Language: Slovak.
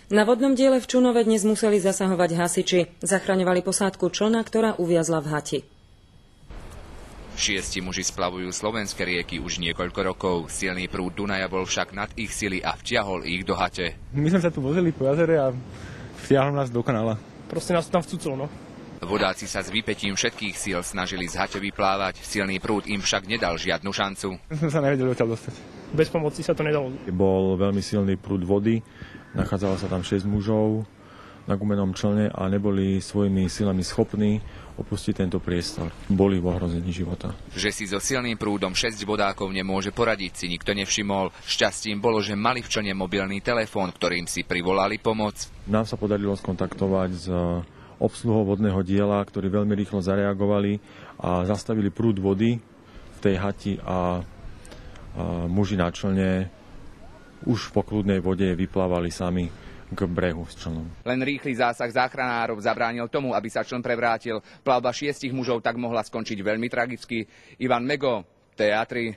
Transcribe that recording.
Na vodnom diele v Čunove dnes museli zasahovať hasiči. Zachraňovali posádku člna, ktorá uviazla v hati. 6 muži splavujú slovenské rieky už niekoľko rokov. Silný prúd Dunaja bol však nad ich sily a vtiahol ich do hate. My sme sa tu vozili po jazere a vtiahol nás do kanála. Proste nás tam vcuclo, no. Vodáci sa s výpetím všetkých síl snažili z hate vyplávať. Silný prúd im však nedal žiadnu šancu. My sme sa nevedeli odtiaľ dostať. Bez pomoci sa to nedalo. Bol veľmi silný prúd vody, nachádzalo sa tam 6 mužov na gumenom člne a neboli svojimi silami schopní opustiť tento priestor. Boli v ohrození života. Že si so silným prúdom 6 vodákov nemôže poradiť, si nikto nevšimol. Šťastím bolo, že mali v člne mobilný telefón, ktorým si privolali pomoc. Nám sa podarilo skontaktovať s obsluhou vodného diela, ktorí veľmi rýchlo zareagovali a zastavili prúd vody v tej hati a muži na člne už v kľudnej vode vyplávali sami k brehu s člnom. Len rýchly zásah záchranárov zabránil tomu, aby sa čln prevrátil. Plavba 6 mužov tak mohla skončiť veľmi tragicky. Ivan Mego, TA3.